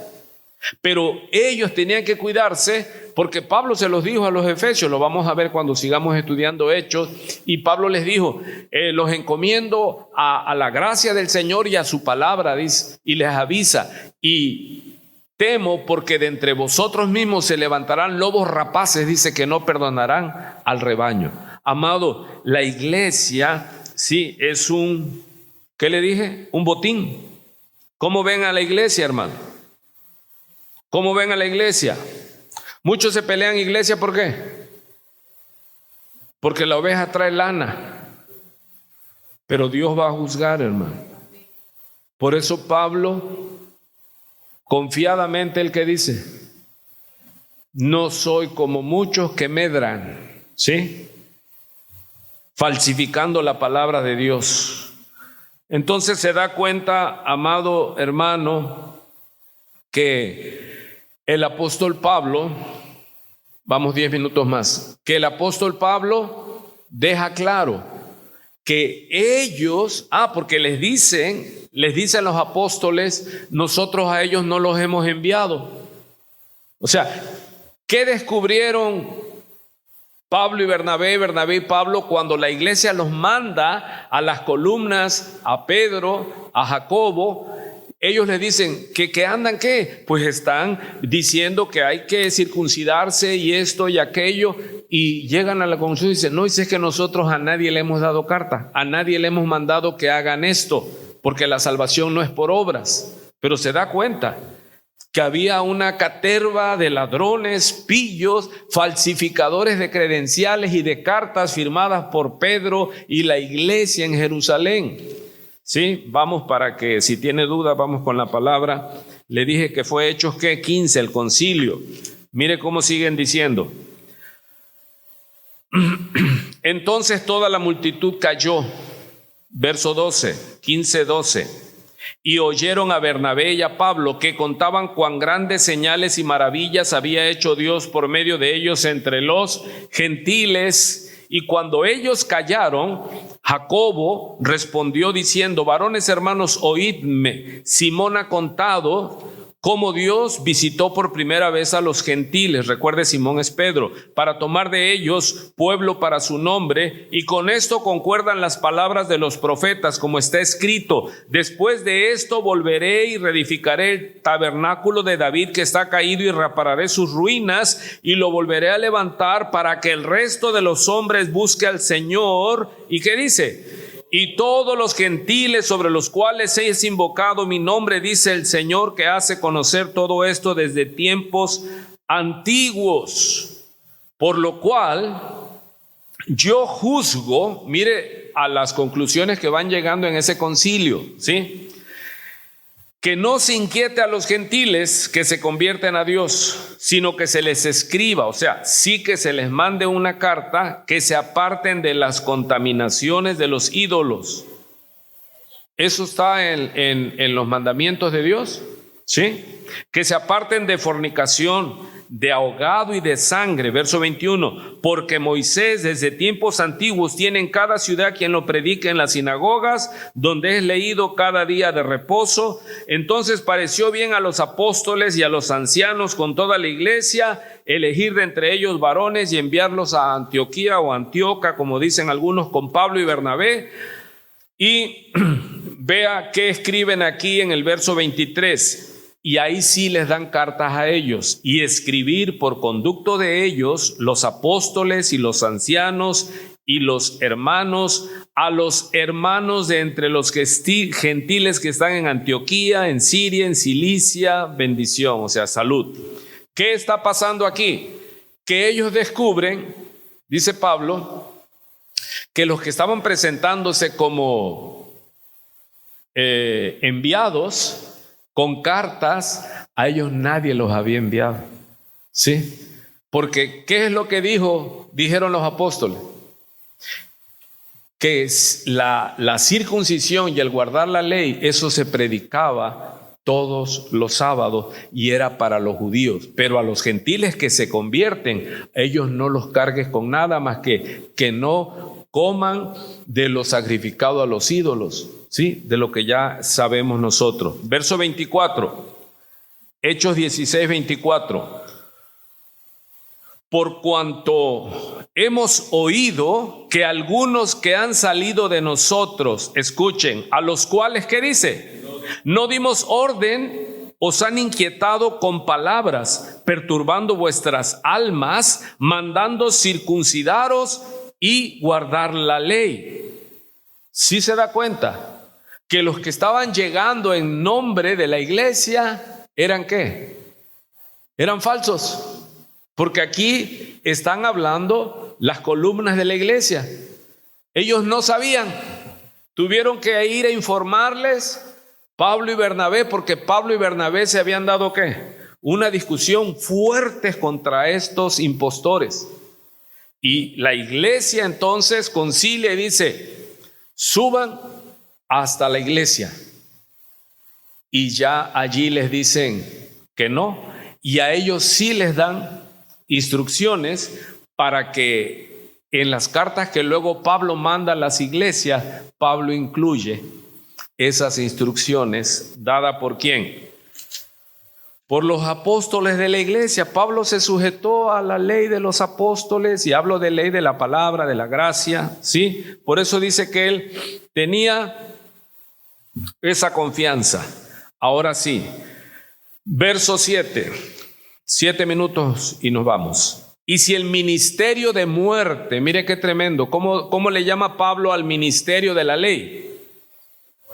Pero ellos tenían que cuidarse porque Pablo se los dijo a los efesios, lo vamos a ver cuando sigamos estudiando Hechos, y Pablo les dijo, los encomiendo a la gracia del Señor y a su palabra, dice, y les avisa, y temo porque de entre vosotros mismos se levantarán lobos rapaces, dice, que no perdonarán al rebaño. Amado, la iglesia, sí, es ¿qué le dije? Un botín. ¿Cómo ven a la iglesia, hermano? ¿Cómo ven a la iglesia? Muchos se pelean en iglesia, ¿por qué? Porque la oveja trae lana. Pero Dios va a juzgar, hermano. Por eso Pablo, confiadamente, el que dice, no soy como muchos que medran, ¿sí? Falsificando la palabra de Dios. Entonces se da cuenta, amado hermano, que el apóstol Pablo, vamos 10 minutos más, que el apóstol Pablo deja claro que ellos, porque les dicen los apóstoles, nosotros a ellos no los hemos enviado. O sea, ¿qué descubrieron Pablo y Bernabé y Pablo cuando la iglesia los manda a las columnas, a Pedro, a Jacobo? Ellos le dicen que andan, ¿qué? Pues están diciendo que hay que circuncidarse y esto y aquello, y llegan a la conclusión y dicen, no, es que nosotros a nadie le hemos dado carta, a nadie le hemos mandado que hagan esto, porque la salvación no es por obras. Pero se da cuenta que había una caterva de ladrones, pillos, falsificadores de credenciales y de cartas firmadas por Pedro y la iglesia en Jerusalén. Sí, vamos, para que si tiene duda, vamos con la palabra. Le dije que fue Hechos 15, el concilio. Mire cómo siguen diciendo. Entonces toda la multitud cayó. Verso 12, 15-12. Y oyeron a Bernabé y a Pablo, que contaban cuán grandes señales y maravillas había hecho Dios por medio de ellos entre los gentiles. Y cuando ellos callaron, Jacobo respondió diciendo, varones hermanos, oídme. Simón ha contado cómo Dios visitó por primera vez a los gentiles, recuerde, Simón es Pedro, para tomar de ellos pueblo para su nombre, y con esto concuerdan las palabras de los profetas, como está escrito, después de esto volveré y reedificaré el tabernáculo de David que está caído y repararé sus ruinas y lo volveré a levantar para que el resto de los hombres busque al Señor. ¿Y qué dice? Y todos los gentiles sobre los cuales es invocado mi nombre, dice el Señor, que hace conocer todo esto desde tiempos antiguos. Por lo cual yo juzgo, mire a las conclusiones que van llegando en ese concilio, ¿sí? Que no se inquiete a los gentiles que se convierten a Dios, sino que se les escriba, o sea, sí que se les mande una carta, que se aparten de las contaminaciones de los ídolos. Eso está en los mandamientos de Dios, ¿sí? Que se aparten de fornicación, de ahogado y de sangre. Verso 21, porque Moisés desde tiempos antiguos tiene en cada ciudad quien lo predique en las sinagogas, donde es leído cada día de reposo. Entonces pareció bien a los apóstoles y a los ancianos con toda la iglesia elegir de entre ellos varones y enviarlos a Antioquía o Antioca, como dicen algunos, con Pablo y Bernabé. Y vea qué escriben aquí en el verso 23. Y ahí sí les dan cartas a ellos, y escribir por conducto de ellos los apóstoles y los ancianos y los hermanos, a los hermanos de entre los gentiles que están en Antioquía, en Siria, en Cilicia, bendición, o sea, salud. ¿Qué está pasando aquí? Que ellos descubren, dice Pablo, que los que estaban presentándose como enviados con cartas, a ellos nadie los había enviado, ¿sí? Porque ¿qué es lo que dijeron los apóstoles? Que la circuncisión y el guardar la ley, eso se predicaba todos los sábados y era para los judíos, pero a los gentiles que se convierten, ellos no los cargues con nada más que no coman de lo sacrificado a los ídolos, ¿sí? De lo que ya sabemos nosotros. Verso 24, Hechos 16, 24. Por cuanto hemos oído que algunos que han salido de nosotros, escuchen, a los cuales, ¿qué dice? No dimos orden, os han inquietado con palabras, perturbando vuestras almas, mandando circuncidaros y guardar la ley. ¿Sí se da cuenta? Que los que estaban llegando en nombre de la iglesia eran ¿qué? Eran falsos, porque aquí están hablando las columnas de la iglesia. Ellos no sabían, tuvieron que ir a informarles Pablo y Bernabé, porque Pablo y Bernabé se habían dado ¿qué? Una discusión fuerte contra estos impostores. Y la iglesia entonces concilia y dice, suban hasta la iglesia. Y ya allí les dicen que no. Y a ellos sí les dan instrucciones para que en las cartas que luego Pablo manda a las iglesias, Pablo incluye esas instrucciones dadas por ¿quién? Por los apóstoles de la iglesia. Pablo se sujetó a la ley de los apóstoles, y hablo de ley de la palabra, de la gracia, ¿sí? Por eso dice que él tenía esa confianza. Ahora sí, verso 7, 7 minutos y nos vamos. Y si el ministerio de muerte, mire qué tremendo, ¿cómo le llama Pablo al ministerio de la ley?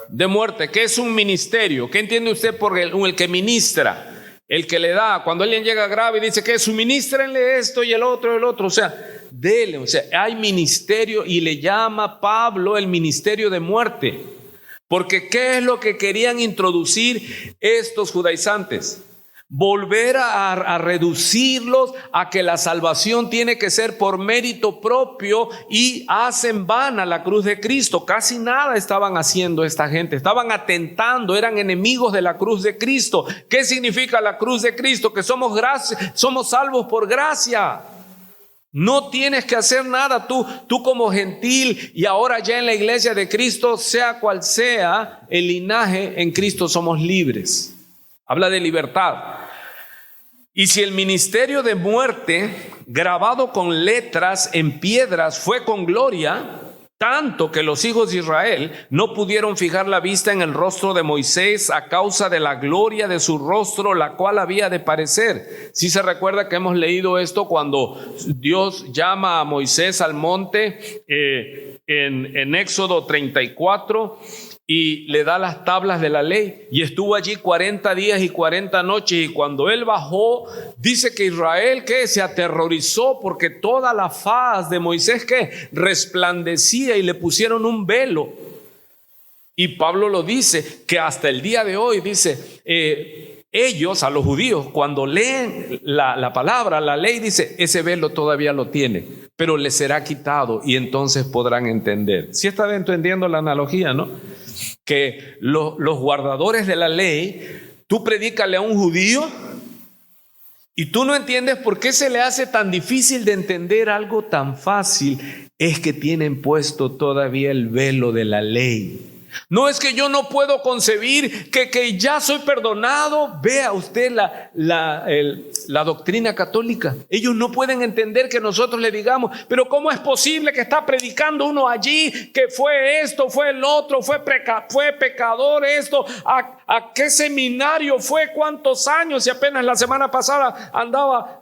De muerte. ¿Qué es un ministerio? ¿Qué entiende usted por el que ministra? El que le da, cuando alguien llega grave y dice que suministrenle esto y el otro, o sea, dele, o sea, hay ministerio, y le llama Pablo el ministerio de muerte. Porque ¿qué es lo que querían introducir estos judaizantes? Volver a reducirlos a que la salvación tiene que ser por mérito propio, y hacen vana la cruz de Cristo. Casi nada estaban haciendo esta gente, estaban atentando, eran enemigos de la cruz de Cristo. ¿Qué significa la cruz de Cristo? Que somos salvos por gracia. No tienes que hacer nada tú como gentil, y ahora ya en la iglesia de Cristo, sea cual sea el linaje, en Cristo somos libres. Habla de libertad. Y si el ministerio de muerte, grabado con letras en piedras, fue con gloria, tanto que los hijos de Israel no pudieron fijar la vista en el rostro de Moisés a causa de la gloria de su rostro, la cual había de parecer. Si se recuerda que hemos leído esto cuando Dios llama a Moisés al monte en Éxodo 34, y le da las tablas de la ley, y estuvo allí 40 días y 40 noches, y cuando él bajó, dice que Israel se aterrorizó, porque toda la faz de Moisés resplandecía, y le pusieron un velo. Y Pablo lo dice, que hasta el día de hoy, dice, ellos, a los judíos, cuando leen la palabra, la ley, dice, ese velo todavía lo tienen, pero les será quitado, y entonces podrán entender. Si está entendiendo la analogía, ¿no? Que los guardadores de la ley, tú predícale a un judío y tú no entiendes por qué se le hace tan difícil de entender algo tan fácil. Es que tienen puesto todavía el velo de la ley. No es que yo no puedo concebir que ya soy perdonado. Vea usted la doctrina católica. Ellos no pueden entender que nosotros le digamos, pero ¿cómo es posible que está predicando uno allí que fue esto, fue el otro, fue pecador esto? ¿A qué seminario fue? ¿Cuántos años? Y apenas la semana pasada andaba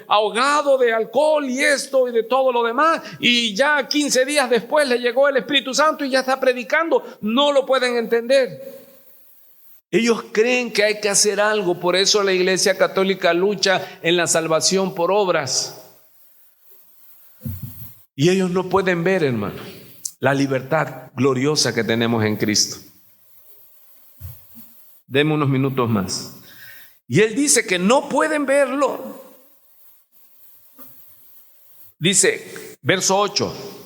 ahogado de alcohol y esto y de todo lo demás, y ya 15 días después le llegó el Espíritu Santo y ya está predicando. No lo pueden entender. Ellos creen que hay que hacer algo. Por eso la Iglesia Católica lucha en la salvación por obras. Y ellos no pueden ver, hermano, la libertad gloriosa que tenemos en Cristo. Deme unos minutos más. Y él dice que no pueden verlo. Dice, verso 8.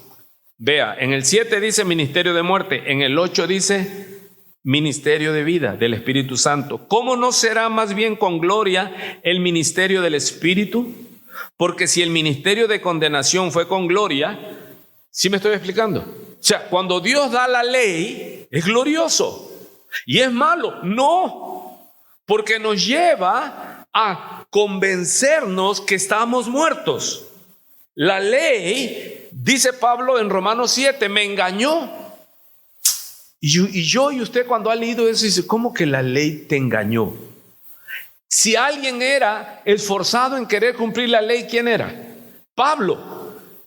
Vea, en el 7 dice ministerio de muerte, en el 8 dice ministerio de vida del Espíritu Santo. ¿Cómo no será más bien con gloria el ministerio del Espíritu? Porque si el ministerio de condenación fue con gloria, ¿sí me estoy explicando? O sea, cuando Dios da la ley, es glorioso. ¿Y es malo? No, porque nos lleva a convencernos que estamos muertos. La ley, dice Pablo en Romanos 7, me engañó. Y usted cuando ha leído eso dice, ¿cómo que la ley te engañó? Si alguien era esforzado en querer cumplir la ley, ¿quién era? Pablo.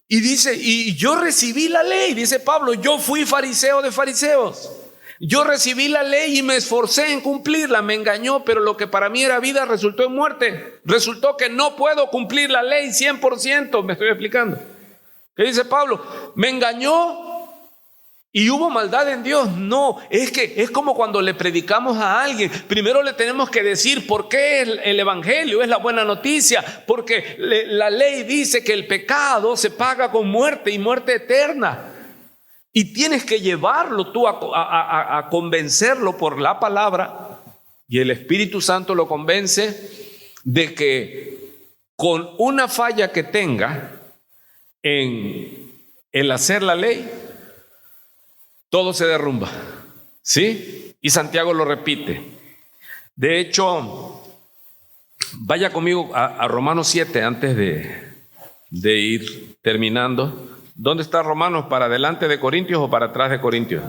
Y dice, y yo recibí la ley, dice Pablo, yo fui fariseo de fariseos. Yo recibí la ley y me esforcé en cumplirla. Me engañó, pero lo que para mí era vida resultó en muerte. Resultó que no puedo cumplir la ley 100%. Me estoy explicando. ¿Qué dice Pablo? Me engañó ¿Y hubo maldad en Dios? No, es que es como cuando le predicamos a alguien. Primero le tenemos que decir por qué el evangelio es la buena noticia. Porque la ley dice que el pecado se paga con muerte y muerte eterna. Y tienes que llevarlo tú a convencerlo por la palabra. Y el Espíritu Santo lo convence de que con una falla que tenga en el hacer la ley, todo se derrumba, ¿sí? Y Santiago lo repite. De hecho, vaya conmigo a Romanos 7 antes de ir terminando. ¿Dónde está Romanos? ¿Para adelante de Corintios o para atrás de Corintios?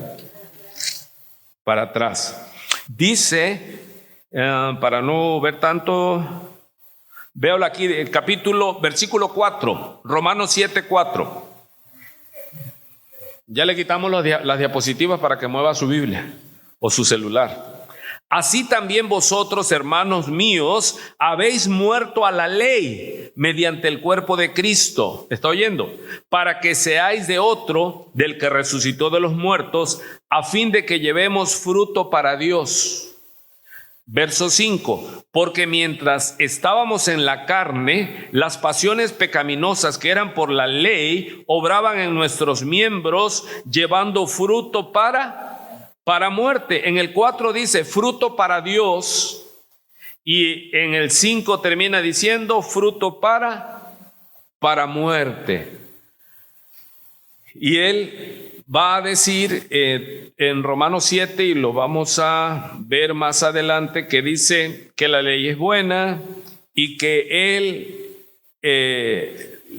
Para atrás. Dice, para no ver tanto, véalo aquí, el versículo 4, Romanos 7, 4. Ya le quitamos las diapositivas para que mueva su Biblia o su celular. Así también vosotros, hermanos míos, habéis muerto a la ley mediante el cuerpo de Cristo. ¿Está oyendo? Para que seáis de otro, del que resucitó de los muertos, a fin de que llevemos fruto para Dios. Verso 5, porque mientras estábamos en la carne, las pasiones pecaminosas que eran por la ley obraban en nuestros miembros, llevando fruto para muerte. En el 4 dice fruto para Dios, y en el 5 termina diciendo fruto para muerte. Y él va a decir en Romanos 7, y lo vamos a ver más adelante, que dice que la ley es buena y que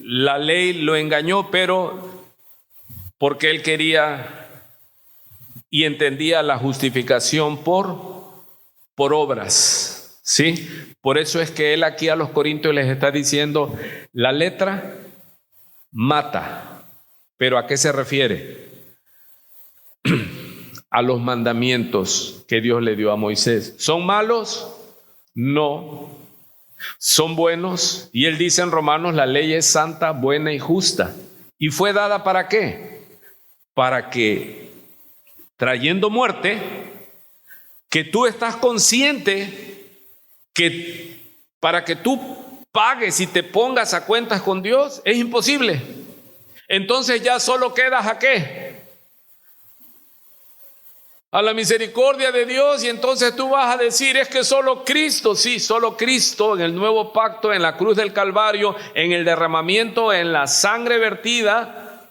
la ley lo engañó, pero porque él quería y entendía la justificación por obras, ¿sí? Por eso es que él aquí a los corintios les está diciendo, la letra mata. ¿Pero a qué se refiere? A los mandamientos que Dios le dio a Moisés. ¿Son malos? No. ¿Son buenos? Y él dice en Romanos, la ley es santa, buena y justa. ¿Y fue dada para qué? Para que, trayendo muerte, que tú estás consciente que para que tú pagues y te pongas a cuentas con Dios, es imposible. Entonces ya solo quedas ¿a qué? A la misericordia de Dios, y entonces tú vas a decir, es que solo Cristo, sí, solo Cristo en el nuevo pacto, en la cruz del Calvario, en el derramamiento, en la sangre vertida,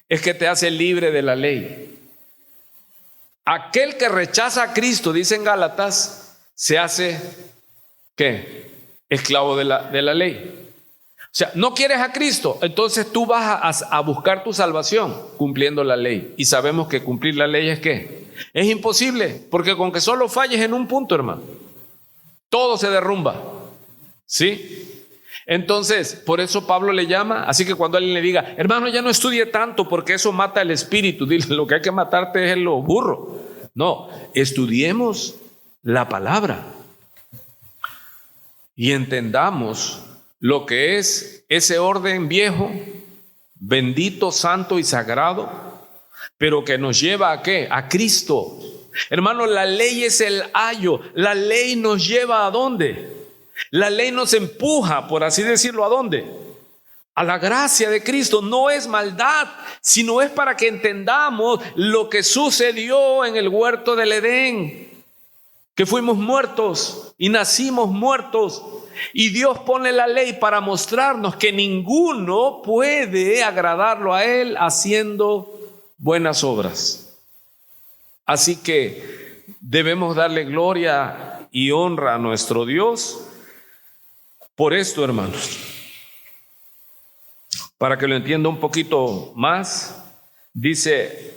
es que te hace libre de la ley. Aquel que rechaza a Cristo, dice en Gálatas, se hace, ¿qué? Esclavo de la ley. O sea, no quieres a Cristo, entonces tú vas a buscar tu salvación cumpliendo la ley. Y sabemos que cumplir la ley es ¿qué? Es imposible, porque con que solo falles en un punto, hermano, todo se derrumba, ¿sí? Entonces, por eso Pablo le llama, así que cuando alguien le diga, hermano, ya no estudie tanto porque eso mata el espíritu, dile, lo que hay que matarte es lo burro. No, estudiemos la palabra y entendamos lo que es ese orden viejo, bendito, santo y sagrado, pero que nos lleva ¿a qué? A Cristo. Hermano, la ley es el ayo. La ley nos lleva ¿a dónde? La ley nos empuja, por así decirlo, ¿a dónde? A la gracia de Cristo. No es maldad, sino es para que entendamos lo que sucedió en el huerto del Edén, que fuimos muertos y nacimos muertos. Y Dios pone la ley para mostrarnos que ninguno puede agradarlo a Él haciendo buenas obras. Así que debemos darle gloria y honra a nuestro Dios por esto, hermanos. Para que lo entienda un poquito más, dice,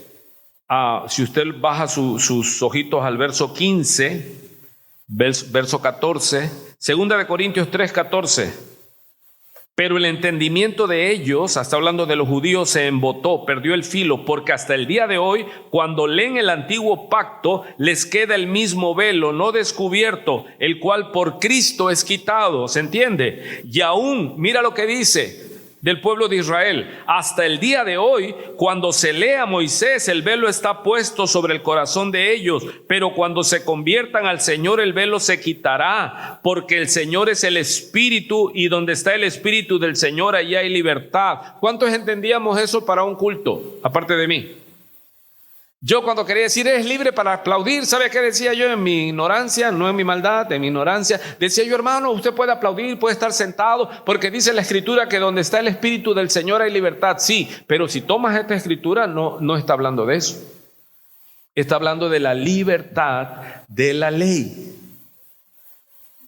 si usted baja sus ojitos al verso 15, verso 14, segunda de Corintios 3, 14. Pero el entendimiento de ellos, hasta hablando de los judíos, se embotó, perdió el filo, porque hasta el día de hoy, cuando leen el antiguo pacto, les queda el mismo velo no descubierto, el cual por Cristo es quitado, ¿se entiende? Y aún, mira lo que dice, del pueblo de Israel. Hasta el día de hoy, cuando se lee a Moisés, el velo está puesto sobre el corazón de ellos, pero cuando se conviertan al Señor, el velo se quitará, porque el Señor es el Espíritu, y donde está el Espíritu del Señor, allí hay libertad. ¿Cuántos entendíamos eso para un culto, aparte de mí? Yo cuando quería decir eres libre para aplaudir, ¿sabe qué decía yo en mi ignorancia? No en mi maldad, en mi ignorancia. Decía yo, hermano, usted puede aplaudir, puede estar sentado, porque dice la Escritura que donde está el Espíritu del Señor hay libertad. Sí, pero si tomas esta Escritura, no está hablando de eso. Está hablando de la libertad de la ley.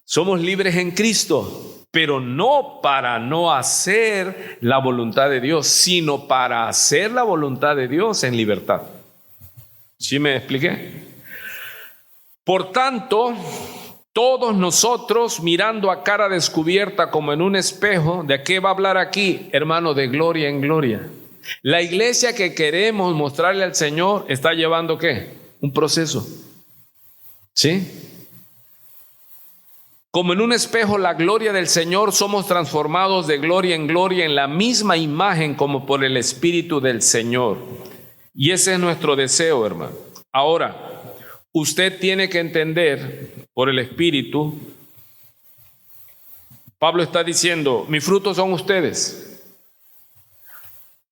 Somos libres en Cristo, pero no para no hacer la voluntad de Dios, sino para hacer la voluntad de Dios en libertad. ¿Sí me expliqué? Por tanto, todos nosotros mirando a cara descubierta como en un espejo, ¿de qué va a hablar aquí, hermano? De gloria en gloria. La iglesia que queremos mostrarle al Señor está llevando ¿qué? Un proceso. ¿Sí? Como en un espejo la gloria del Señor, somos transformados de gloria en gloria en la misma imagen como por el Espíritu del Señor. Y ese es nuestro deseo, hermano. Ahora, usted tiene que entender por el Espíritu, Pablo está diciendo, mis frutos son ustedes.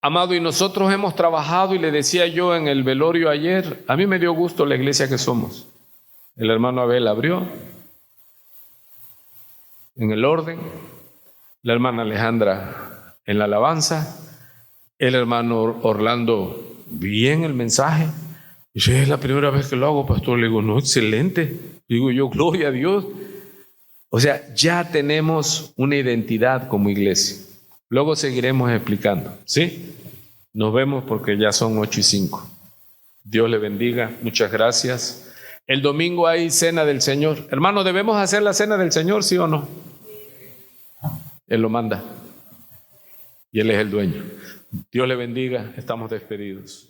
Amado, y nosotros hemos trabajado, y le decía yo en el velorio ayer, a mí me dio gusto la iglesia que somos. El hermano Abel abrió en el orden, la hermana Alejandra en la alabanza, el hermano Orlando bien el mensaje. Dice, es la primera vez que lo hago, pastor. Le digo, no, excelente. Digo yo, gloria a Dios. O sea, ya tenemos una identidad como iglesia. Luego seguiremos explicando, ¿sí? Nos vemos porque ya son 8:05. Dios le bendiga, muchas gracias. El domingo hay cena del Señor. Hermano, ¿debemos hacer la cena del Señor, sí o no? Él lo manda. Y Él es el dueño. Dios le bendiga, estamos despedidos.